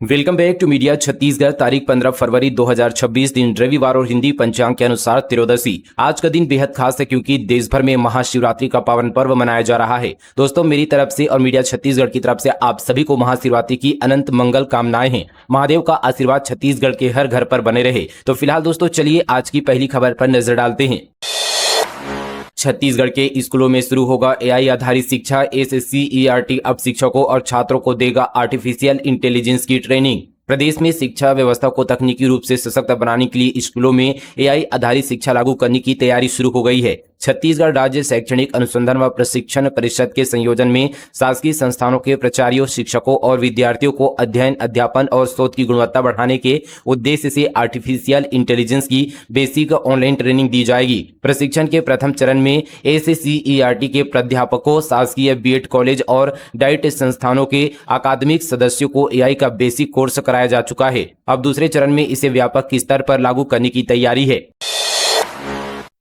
Welcome back to media Chhattisgarh. तारीख 15 फरवरी 2026 दिन रविवार और हिंदी पंचांग के अनुसार त्रयोदशी। आज का दिन बेहद खास है क्योंकि देश भर में महाशिवरात्रि का पावन पर्व मनाया जा रहा है। दोस्तों, मेरी तरफ से और मीडिया छत्तीसगढ़ की तरफ से आप सभी को महाशिवरात्रि की अनंत मंगल कामनाएं हैं। महादेव का आशीर्वाद छत्तीसगढ़ के हर घर पर बने रहे। तो फिलहाल दोस्तों, चलिए आज की पहली खबर पर नजर डालते हैं। छत्तीसगढ़ के स्कूलों में शुरू होगा एआई आधारित शिक्षा। SSCERT अब शिक्षकों और छात्रों को देगा आर्टिफिशियल इंटेलिजेंस की ट्रेनिंग। प्रदेश में शिक्षा व्यवस्था को तकनीकी रूप से सशक्त बनाने के लिए स्कूलों में एआई आधारित शिक्षा लागू करने की तैयारी शुरू हो गई है। छत्तीसगढ़ राज्य शैक्षणिक अनुसंधान व प्रशिक्षण परिषद के संयोजन में शासकीय संस्थानों के प्राचार्यों, शिक्षकों और विद्यार्थियों को अध्ययन, अध्यापन और शोध की गुणवत्ता बढ़ाने के उद्देश्य से आर्टिफिशियल इंटेलिजेंस की बेसिक ऑनलाइन ट्रेनिंग दी जाएगी। प्रशिक्षण के प्रथम चरण में SSCERT के प्राध्यापकों, शासकीय BEd कॉलेज और डाइट संस्थानों के अकादमिक सदस्यों को एआई का बेसिक कोर्स कराया जा चुका है। अब दूसरे चरण में इसे व्यापक स्तर पर लागू करने की तैयारी है।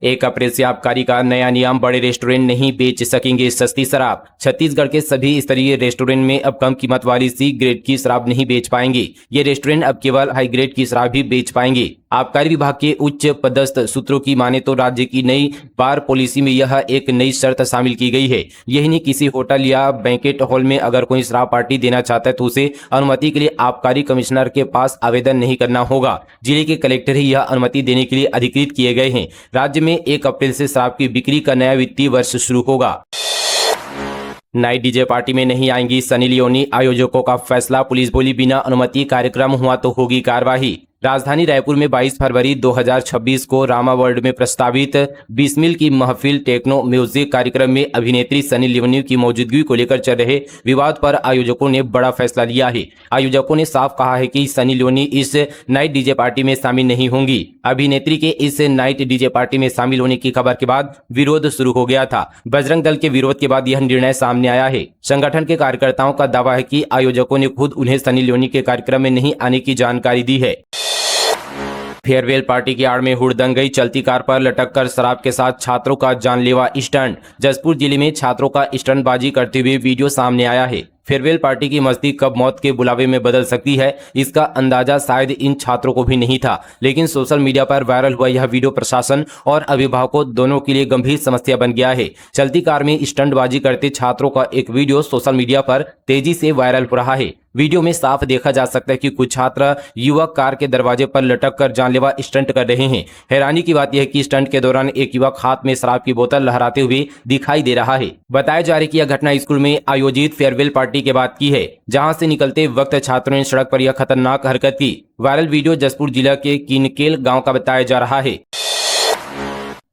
1 अप्रैल से आबकारी का नया नियम, बड़े रेस्टोरेंट नहीं बेच सकेंगे सस्ती शराब। छत्तीसगढ़ के सभी स्तरीय रेस्टोरेंट में अब कम कीमत वाली C ग्रेड की शराब नहीं बेच पाएंगे। ये रेस्टोरेंट अब केवल हाई ग्रेड की शराब ही बेच पाएंगे। आबकारी विभाग के उच्च पदस्थ सूत्रों की माने तो राज्य की नई बार पॉलिसी में यह एक नई शर्त शामिल की गई है। यही नहीं, किसी होटल या बैंकेट हॉल में अगर कोई शराब पार्टी देना चाहता है तो उसे अनुमति के लिए आबकारी कमिश्नर के पास आवेदन नहीं करना होगा। जिले के कलेक्टर ही यह अनुमति देने के लिए अधिकृत किए गए हैं। राज्य में 1 अप्रैल से शराब की बिक्री का नया वित्तीय वर्ष शुरू होगा। नाइट डीजे पार्टी में नहीं आएंगी सनी लियोनी, आयोजकों का फैसला। पुलिस बोली, बिना अनुमति कार्यक्रम हुआ तो होगी कार्रवाई। राजधानी रायपुर में 22 फरवरी 2026 को रामा वर्ल्ड में प्रस्तावित बिस्मिल की महफिल टेक्नो म्यूजिक कार्यक्रम में अभिनेत्री सनी लियोनी की मौजूदगी को लेकर चल रहे विवाद पर आयोजकों ने बड़ा फैसला लिया है। आयोजकों ने साफ कहा है कि सनी लियोनी इस नाइट डीजे पार्टी में शामिल नहीं होंगी। अभिनेत्री के इस नाइट डीजे पार्टी में शामिल होने की खबर के बाद विरोध शुरू हो गया था। बजरंग दल के विरोध के बाद यह निर्णय सामने आया है। संगठन के कार्यकर्ताओं का दावा है कि आयोजकों ने खुद उन्हें सनी लियोनी के कार्यक्रम में नहीं आने की जानकारी दी है। फेयरवेल पार्टी की आड़ में हुड़दंगई, चलती कार पर लटककर शराब के साथ छात्रों का जानलेवा स्टंट। जसपुर जिले में छात्रों का स्टंटबाजी करते हुए वीडियो सामने आया है। फेयरवेल पार्टी की मस्ती कब मौत के बुलावे में बदल सकती है, इसका अंदाजा शायद इन छात्रों को भी नहीं था। लेकिन सोशल मीडिया पर वायरल हुआ यह वीडियो प्रशासन और अभिभावकों दोनों के लिए गंभीर समस्या बन गया है। चलती कार में स्टंटबाजी करते छात्रों का एक वीडियो सोशल मीडिया पर तेजी से वायरल हो रहा है। वीडियो में साफ देखा जा सकता है कि कुछ छात्र युवक कार के दरवाजे पर लटक कर जानलेवा स्टंट कर रहे हैं। हैरानी की बात यह है कि स्टंट के दौरान एक युवक हाथ में शराब की बोतल लहराते हुए दिखाई दे रहा है। बताया जा रहा है कि यह घटना स्कूल में आयोजित फेयरवेल पार्टी के बाद की है, जहां से निकलते वक्त छात्रों ने सड़क पर यह खतरनाक हरकत की। वायरल वीडियो जसपुर जिला के किनकेल गांव का बताया जा रहा है।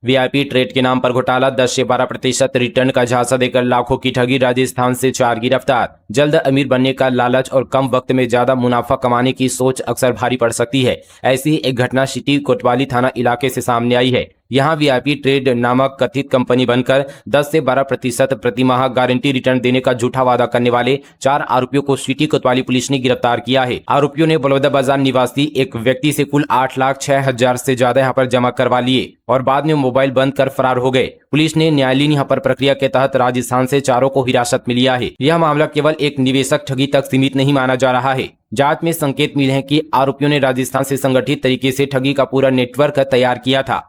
VIP ट्रेड के नाम पर घोटाला, 10 से 12% रिटर्न का झांसा देकर लाखों की ठगी। राजस्थान से 4 गिरफ्तार। जल्द अमीर बनने का लालच और कम वक्त में ज्यादा मुनाफा कमाने की सोच अक्सर भारी पड़ सकती है। ऐसी ही एक घटना सिटी कोतवाली थाना इलाके से सामने आई है। यहाँ VIP ट्रेड नामक कथित कंपनी बनकर 10 से 12% प्रतिमाह गारंटी रिटर्न देने का झूठा वादा करने वाले 4 आरोपियों को सिटी कोतवाली पुलिस ने गिरफ्तार किया है। आरोपियों ने बलौदाबाजार निवासी एक व्यक्ति से कुल 8,06,000 से ज्यादा यहाँ पर जमा करवा लिए और बाद में मोबाइल बंद कर फरार हो गए। पुलिस ने न्यायालयीन यहाँ पर प्रक्रिया के तहत राजस्थान से चारों को हिरासत में लिया है। यह मामला केवल एक निवेशक ठगी तक सीमित नहीं माना जा रहा है। जांच में संकेत मिले हैं कि आरोपियों ने राजस्थान से संगठित तरीके से ठगी का पूरा नेटवर्क तैयार किया था।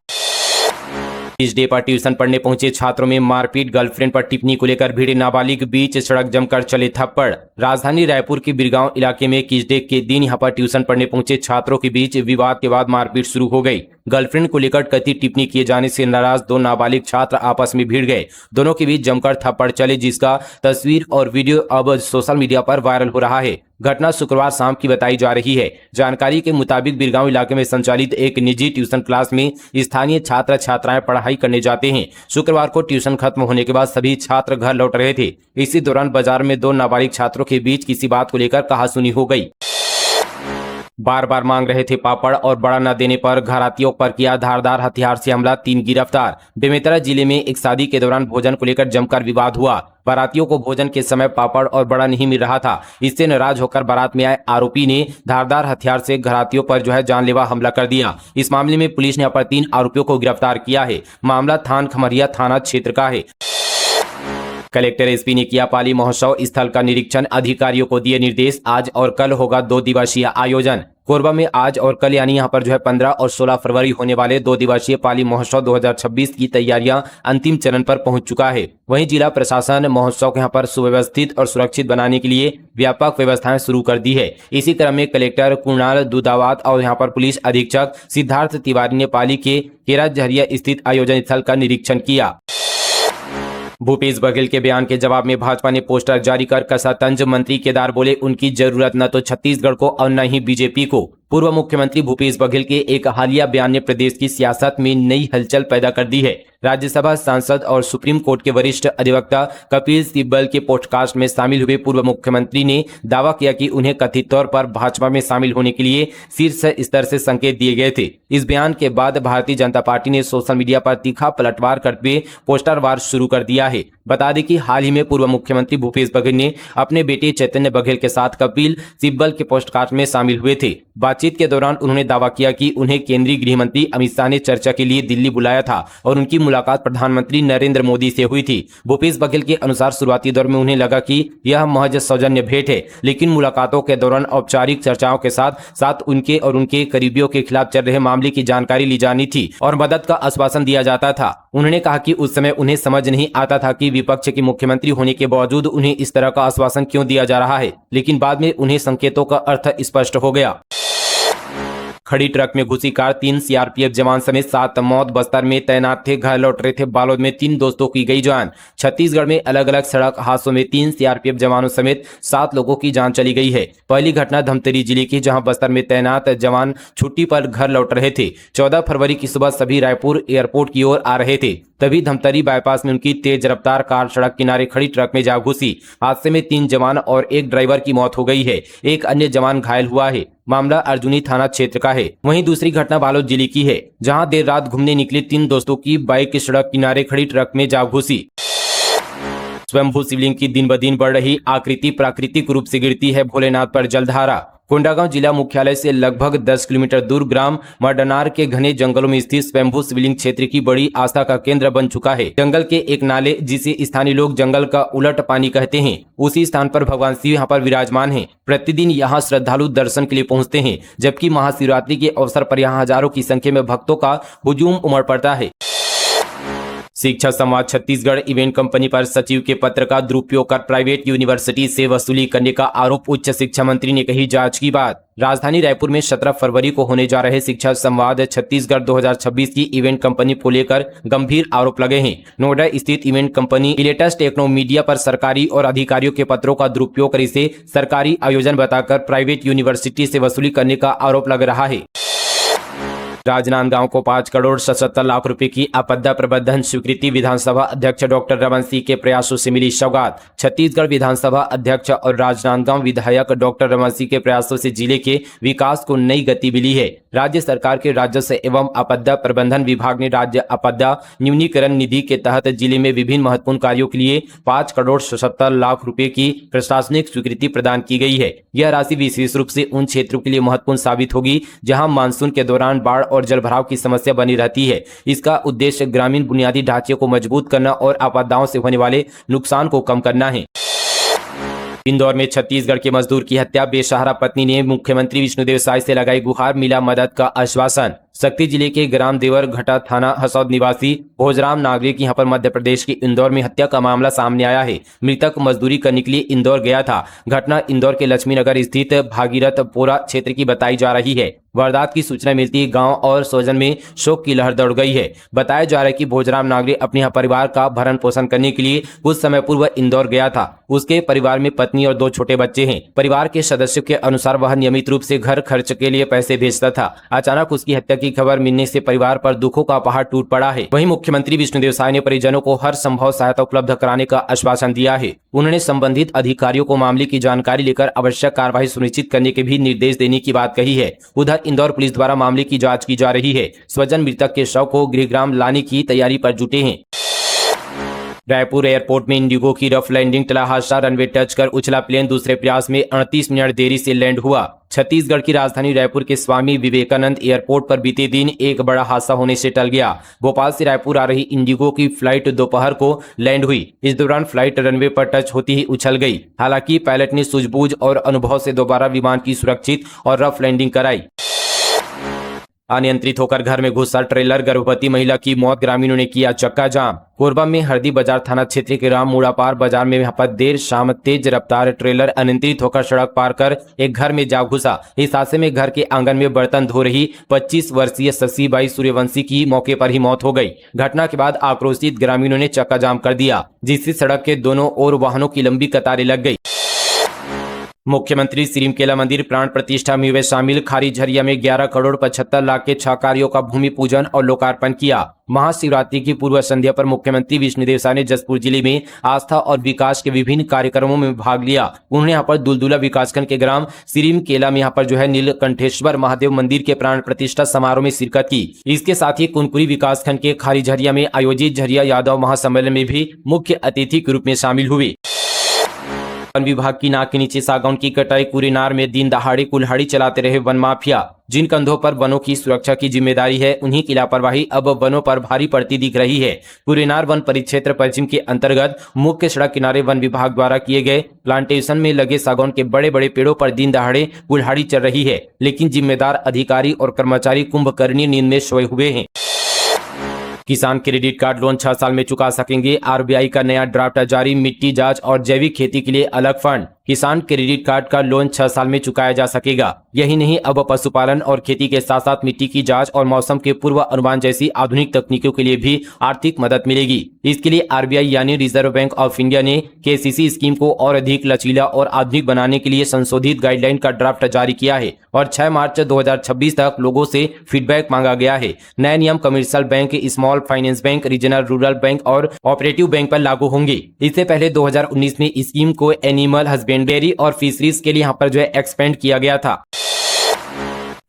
इस डे पर ट्यूशन पढ़ने पहुंचे छात्रों में मारपीट, गर्लफ्रेंड पर टिप्पणी को लेकर भिड़े नाबालिग बीच सड़क जमकर चले थप्पड़। राजधानी रायपुर के बिरगांव इलाके में किस डे के दिन यहां पर ट्यूशन पढ़ने पहुंचे छात्रों के बीच विवाद के बाद मारपीट शुरू हो गई। गर्लफ्रेंड को लेकर कथित टिप्पणी किए जाने से नाराज 2 नाबालिग छात्र आपस में भिड़ गए। दोनों के बीच जमकर थप्पड़ चले, जिसका तस्वीर और वीडियो अब सोशल मीडिया पर वायरल हो रहा है। घटना शुक्रवार शाम की बताई जा रही है। जानकारी के मुताबिक बिरगांव इलाके में संचालित एक निजी ट्यूशन क्लास में स्थानीय छात्र छात्राएं पढ़ाई करने जाते हैं। शुक्रवार को ट्यूशन खत्म होने के बाद सभी छात्र घर लौट रहे थे। इसी दौरान बाजार में 2 नाबालिग छात्रों के बीच किसी बात को लेकर कहासुनी हो गई। बार बार मांग रहे थे पापड़ और बड़ा न देने पर घरातियों पर किया धारदार हथियार से हमला, 3 गिरफ्तार। बेमेतरा जिले में एक शादी के दौरान भोजन को लेकर जमकर विवाद हुआ। बारातियों को भोजन के समय पापड़ और बड़ा नहीं मिल रहा था। इससे नाराज होकर बारात में आए आरोपी ने धारदार हथियार से घरातियों पर जानलेवा हमला कर दिया। इस मामले में पुलिस ने अपर 3 आरोपियों को गिरफ्तार किया है। मामला थान खमरिया थाना क्षेत्र का है। कलेक्टर एसपी ने किया पाली महोत्सव स्थल का निरीक्षण, अधिकारियों को दिए निर्देश। आज और कल होगा 2 दिवसीय आयोजन। कोरबा में आज और कल यानी यहाँ पर जो है 15 और 16 फरवरी होने वाले 2 दिवसीय पाली महोत्सव 2026 की तैयारियां अंतिम चरण पर पहुंच चुका है। वहीं जिला प्रशासन महोत्सव को यहाँ पर सुव्यवस्थित और सुरक्षित बनाने के लिए व्यापक व्यवस्थाएं शुरू कर दी है। इसी क्रम में कलेक्टर कुणाल दुदावत और यहाँ पर पुलिस अधीक्षक सिद्धार्थ तिवारी ने पाली के केराझरिया स्थित आयोजन स्थल का निरीक्षण किया। भूपेश बघेल के बयान के जवाब में भाजपा ने पोस्टर जारी कर कसा तंज। मंत्री केदार बोले उनकी जरूरत न तो छत्तीसगढ़ को और न ही बीजेपी को। पूर्व मुख्यमंत्री भूपेश बघेल के एक हालिया बयान ने प्रदेश की सियासत में नई हलचल पैदा कर दी है। राज्यसभा सांसद और सुप्रीम कोर्ट के वरिष्ठ अधिवक्ता कपिल सिब्बल के पॉडकास्ट में शामिल हुए पूर्व मुख्यमंत्री ने दावा किया कि उन्हें कथित तौर पर भाजपा में शामिल होने के लिए शीर्ष स्तर से संकेत दिए गए थे। इस बयान के बाद भारतीय जनता पार्टी ने सोशल मीडिया पर तीखा पलटवार करते हुए पोस्टर वार शुरू कर दिया है। बता दें कि हाल ही में पूर्व मुख्यमंत्री भूपेश बघेल ने अपने बेटे चैतन्य बघेल के साथ कपिल सिब्बल के पॉडकास्ट में शामिल हुए थे। बातचीत के दौरान उन्होंने दावा किया कि उन्हें केंद्रीय गृह मंत्री अमित शाह ने चर्चा के लिए दिल्ली बुलाया था और उनकी मुलाकात प्रधानमंत्री नरेंद्र मोदी से हुई थी। भूपेश बघेल के अनुसार शुरुआती दौर में उन्हें लगा कि यह महज सौजन्य भेंट है, लेकिन मुलाकातों के दौरान औपचारिक चर्चाओं के साथ साथ उनके और उनके करीबियों के खिलाफ चल रहे मामले की जानकारी ली जानी थी और मदद का आश्वासन दिया जाता था। उन्होंने कहा कि उस समय उन्हें समझ नहीं आता था कि विपक्ष के मुख्यमंत्री होने के बावजूद उन्हें इस तरह का आश्वासन क्यों दिया जा रहा है, लेकिन बाद में उन्हें संकेतों का अर्थ स्पष्ट हो गया। खड़ी ट्रक में घुसी कार, 3 सीआरपीएफ जवान समेत 7 मौत। बस्तर में तैनात थे, घर लौट रहे थे। बालोद में 3 दोस्तों की गई जान। छत्तीसगढ़ में अलग अलग सड़क हादसों में 3 सीआरपीएफ जवानों समेत 7 लोगों की जान चली गई है। पहली घटना धमतरी जिले की, जहां बस्तर में तैनात जवान छुट्टी पर घर लौट रहे थे। 14 फरवरी की सुबह सभी रायपुर एयरपोर्ट की ओर आ रहे थे, तभी धमतरी बाईपास में उनकी तेज रफ्तार कार सड़क किनारे खड़ी ट्रक में जा घुसी। हादसे में 3 जवान और 1 ड्राइवर की मौत हो गई है। एक अन्य जवान घायल हुआ है। मामला अर्जुनी थाना क्षेत्र का है। वहीं दूसरी घटना बालोद जिले की है, जहां देर रात घूमने निकले 3 दोस्तों की बाइक सड़क किनारे खड़ी ट्रक में जा घुसी। स्वयंभू शिवलिंग की दिन ब दिन बढ़ रही आकृति प्राकृतिक रूप से गिरती है भोलेनाथ पर जलधारा। कोंडागांव जिला मुख्यालय से लगभग 10 किलोमीटर दूर ग्राम मर्डनार के घने जंगलों में स्थित स्वयंभू शिवलिंग क्षेत्र की बड़ी आस्था का केंद्र बन चुका है। जंगल के एक नाले, जिसे स्थानीय लोग जंगल का उलट पानी कहते हैं, उसी स्थान पर भगवान शिव यहाँ पर विराजमान हैं। प्रतिदिन यहाँ श्रद्धालु दर्शन के लिए पहुँचते हैं, जबकि महाशिवरात्रि के अवसर पर यहाँ हजारों की संख्या में भक्तों का हुजूम उमड़ पड़ता है। शिक्षा संवाद छत्तीसगढ़ इवेंट कंपनी पर सचिव के पत्र का दुरुपयोग कर प्राइवेट यूनिवर्सिटी से वसूली करने का आरोप। उच्च शिक्षा मंत्री ने कही जांच की बात। राजधानी रायपुर में 17 फरवरी को होने जा रहे शिक्षा संवाद छत्तीसगढ़ 2026 की इवेंट कंपनी को लेकर गंभीर आरोप लगे हैं। नोएडा स्थित इवेंट कंपनी इलेटस टेक्नो मीडिया पर सरकारी और अधिकारियों के पत्रों का दुरुपयोग कर इसे सरकारी आयोजन बताकर प्राइवेट यूनिवर्सिटी से वसूली करने का आरोप लग रहा है। राजनांदगांव को 5 करोड़ 77 लाख रुपए की आपदा प्रबंधन स्वीकृति। विधानसभा अध्यक्ष डॉक्टर रमन सिंह के प्रयासों से मिली सौगात। छत्तीसगढ़ विधानसभा अध्यक्ष और राजनांदगांव विधायक डॉक्टर रमन सिंह के प्रयासों से जिले के विकास को नई गति मिली है। राज्य सरकार के राजस्व एवं आपदा प्रबंधन विभाग ने राज्य आपदा न्यूनीकरण निधि के तहत जिले में विभिन्न महत्वपूर्ण कार्यों के लिए 5 करोड़ 77 लाख रुपए की प्रशासनिक स्वीकृति प्रदान की गई है। यह राशि विशेष रूप से उन क्षेत्रों के लिए महत्वपूर्ण साबित होगी जहां मानसून के दौरान बाढ़ और जलभराव की समस्या बनी रहती है। इसका उद्देश्य ग्रामीण बुनियादी ढांचे को मजबूत करना और आपदाओं से होने वाले नुकसान को कम करना है। इंदौर में छत्तीसगढ़ के मजदूर की हत्या। बेसहारा पत्नी ने मुख्यमंत्री विष्णुदेव साय से लगाई गुहार, मिला मदद का आश्वासन। शक्ति जिले के ग्राम देवर घटा थाना हसौद निवासी भोजराम नागरिक यहाँ पर मध्य प्रदेश के इंदौर में हत्या का मामला सामने आया है। मृतक मजदूरी करने के लिए इंदौर गया था। घटना इंदौर के लक्ष्मी नगर स्थित भागीरथपुरा क्षेत्र की बताई जा रही है। वारदात की सूचना मिलती ही गांव और स्वजन में शोक की लहर दौड़ गई है। बताया जा रहा है कि भोजराम नागरिक अपने परिवार का भरण पोषण करने के लिए कुछ समय पूर्व इंदौर गया था। उसके परिवार में पत्नी और 2 छोटे बच्चे हैं। परिवार के सदस्यों के अनुसार वह नियमित रूप से घर खर्च के लिए पैसे भेजता था। अचानक उसकी हत्या की खबर मिलने से परिवार पर दुखों का पहाड़ टूट पड़ा है। वहीं मुख्यमंत्री विष्णुदेव साय ने परिजनों को हर संभव सहायता उपलब्ध कराने का आश्वासन दिया है। उन्होंने संबंधित अधिकारियों को मामले की जानकारी लेकर आवश्यक कार्रवाई सुनिश्चित करने के भी निर्देश देने की बात कही है। उधर इंदौर पुलिस द्वारा मामले की जांच की जा रही है। स्वजन मृतक के शव को गृहग्राम लाने की तैयारी पर जुटे हैं। रायपुर एयरपोर्ट में इंडिगो की रफ लैंडिंग टला हादसा, रनवे टच कर उछला प्लेन दूसरे प्रयास में 38 मिनट देरी से लैंड हुआ। छत्तीसगढ़ की राजधानी रायपुर के स्वामी विवेकानंद एयरपोर्ट पर बीते दिन एक बड़ा हादसा होने से टल गया। भोपाल से रायपुर आ रही इंडिगो की फ्लाइट दोपहर को लैंड हुई। इस दौरान फ्लाइट रनवे पर टच होती ही उछल गई। हालांकि पायलट ने सूझबूझ और अनुभव से दोबारा विमान की सुरक्षित और रफ लैंडिंग कराई। अनियंत्रित होकर घर में घुसा ट्रेलर, गर्भवती महिला की मौत, ग्रामीणों ने किया चक्का जाम। कोरबा में हरदी बाजार थाना क्षेत्र के राममुड़ा पार बाजार में यहाँ पर देर शाम तेज रफ्तार ट्रेलर अनियंत्रित होकर सड़क पार कर एक घर में जा घुसा। इस हादसे में घर के आंगन में बर्तन धो रही 25 वर्षीय शशिबाई सूर्यवंशी की मौके पर ही मौत हो गई। घटना के बाद आक्रोशित ग्रामीणों ने चक्का जाम कर दिया, जिससे सड़क के दोनों ओर वाहनों की लंबी कतारें लग गई। मुख्यमंत्री सिरिमकेला मंदिर प्राण प्रतिष्ठा में हुए शामिल। खारीझरिया में 11 करोड़ 75 लाख के 6 कार्यों का भूमि पूजन और लोकार्पण किया। महाशिवरात्रि की पूर्व संध्या पर मुख्यमंत्री विष्णुदेव साय ने जसपुर जिले में आस्था और विकास के विभिन्न कार्यक्रमों में भाग लिया। उन्होंने यहाँ पर दुलदुला विकासखंड के ग्राम सिरिमकेला में यहाँ पर नीलकंठेश्वर महादेव मंदिर के प्राण प्रतिष्ठा समारोह में शिरकत की। इसके साथ ही कुनकुरी विकासखंड के खारीझरिया में आयोजित झरिया यादव महासम्मेलन में भी मुख्य अतिथि के रूप में शामिल हुए। वन विभाग की नाक के नीचे सागौन की कटाई, कुरेनार में दिन दहाड़े कुल्हाड़ी चलाते रहे वन माफिया। जिन कंधों पर वनों की सुरक्षा की जिम्मेदारी है, उन्हीं की लापरवाही अब वनों पर भारी पड़ती दिख रही है। कुरेनार वन परिक्षेत्र पश्चिम के अंतर्गत मुख्य सड़क किनारे वन विभाग द्वारा किए गए प्लांटेशन में लगे सागौन के बड़े बड़े पेड़ों पर दिन दहाड़े कुल्हाड़ी चल रही है, लेकिन जिम्मेदार अधिकारी और कर्मचारी कुंभकर्णी नींद में सोए हुए हैं। किसान क्रेडिट कार्ड लोन 6 साल में चुका सकेंगे। आरबीआई का नया ड्राफ्ट जारी, मिट्टी जांच और जैविक खेती के लिए अलग फंड। किसान क्रेडिट कार्ड का लोन 6 साल में चुकाया जा सकेगा। यही नहीं, अब पशुपालन और खेती के साथ साथ मिट्टी की जांच और मौसम के पूर्व अनुमान जैसी आधुनिक तकनीकों के लिए भी आर्थिक मदद मिलेगी। इसके लिए आरबीआई यानी रिजर्व बैंक ऑफ इंडिया ने केसीसी स्कीम को और अधिक लचीला और आधुनिक बनाने के लिए संशोधित गाइडलाइन का ड्राफ्ट जारी किया है और 6 मार्च 2026 तक लोगों से फीडबैक मांगा गया है। नए नियम commercial bank, small finance bank, regional rural bank और ऑपरेटिव बैंक पर लागू होंगे। इससे पहले 2019 में स्कीम को एनिमल हस्बेंड्री और फिशरीज के लिए यहाँ पर एक्सपेंड किया गया था।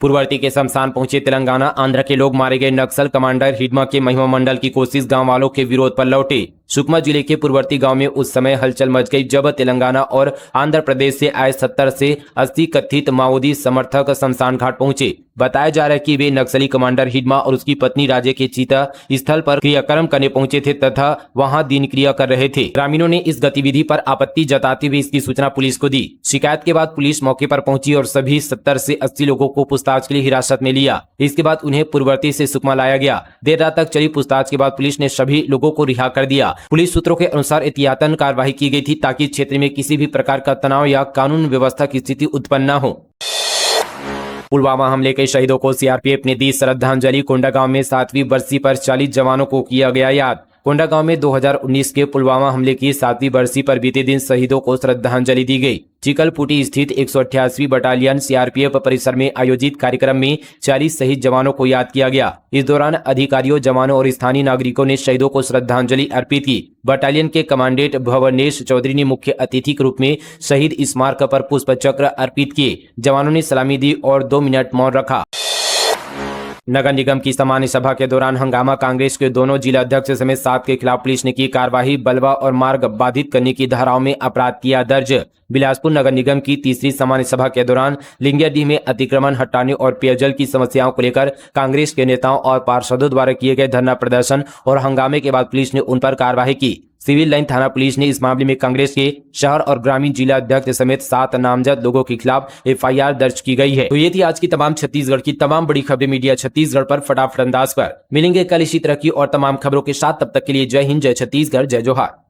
पूर्ववर्ती के शमशान पहुंचे तेलंगाना, आंध्र के लोग मारे गए नक्सल कमांडर हिडमा के महिमा मंडल की कोशिश गांव वालों के विरोध पर लौटे। सुकमा जिले के पूर्ववर्ती गांव में उस समय हलचल मच गई जब तेलंगाना और आंध्र प्रदेश से आए 70 से 80 कथित माओवादी समर्थक शमशान घाट पहुंचे। बताया जा रहा है कि वे नक्सली कमांडर हिडमा और उसकी पत्नी राजे के चिता स्थल पर क्रियाक्रम करने पहुंचे थे तथा वहां दिन क्रिया कर रहे थे। ग्रामीणों ने इस गतिविधि पर आपत्ति जताते हुए इसकी सूचना पुलिस को दी। शिकायत के बाद पुलिस मौके पर पहुंची और सभी 70 से 80 लोगों को पूछताछ के लिए हिरासत में लिया। इसके बाद उन्हें पूर्ववर्ती से सुकमा लाया गया। देर रात तक चली पूछताछ के बाद पुलिस ने सभी लोगों को रिहा कर दिया। पुलिस सूत्रों के अनुसार एहतियातन कार्रवाई की गई थी ताकि क्षेत्र में किसी भी प्रकार का तनाव या कानून व्यवस्था की स्थिति उत्पन्न न हो। पुलवामा हमले के शहीदों को सीआरपीएफ ने दी श्रद्धांजलि। कोंडागांव में 7वीं बरसी पर 40 जवानों को किया गया याद। कोंडागांव में 2019 के पुलवामा हमले की 7वीं बरसी पर बीते दिन शहीदों को श्रद्धांजलि दी गई। चिकलपुटी स्थित 188वीं बटालियन सीआरपीएफ परिसर में आयोजित कार्यक्रम में 40 शहीद जवानों को याद किया गया। इस दौरान अधिकारियों, जवानों और स्थानीय नागरिकों ने शहीदों को श्रद्धांजलि अर्पित की। बटालियन के कमांडेंट भवनेश चौधरी ने मुख्य अतिथि के रूप में शहीद स्मारक पर पुष्प चक्र अर्पित किए। जवानों ने सलामी दी और 2 मिनट मौन रखा। नगर निगम की सामान्य सभा के दौरान हंगामा, कांग्रेस के दोनों जिला अध्यक्ष समेत 7 के खिलाफ पुलिस ने की कार्रवाई। बलवा और मार्ग बाधित करने की धाराओं में अपराध किया दर्ज। बिलासपुर नगर निगम की तीसरी सामान्य सभा के दौरान लिंगियाडीह में अतिक्रमण हटाने और पेयजल की समस्याओं को लेकर कांग्रेस के नेताओं और पार्षदों द्वारा किए गए धरना प्रदर्शन और हंगामे के बाद पुलिस ने उन पर कार्रवाई की। सिविल लाइन थाना पुलिस ने इस मामले में कांग्रेस के शहर और ग्रामीण जिला अध्यक्ष समेत 7 नामजद लोगों के खिलाफ एफआईआर दर्ज की गई है। तो ये थी आज की तमाम छत्तीसगढ़ की तमाम बड़ी खबरें मीडिया छत्तीसगढ़ पर फटाफट अंदाज पर। मिलेंगे कल इसी तरह की और तमाम खबरों के साथ, तब तक के लिए जय हिंद, जय छत्तीसगढ़, जय जोहार।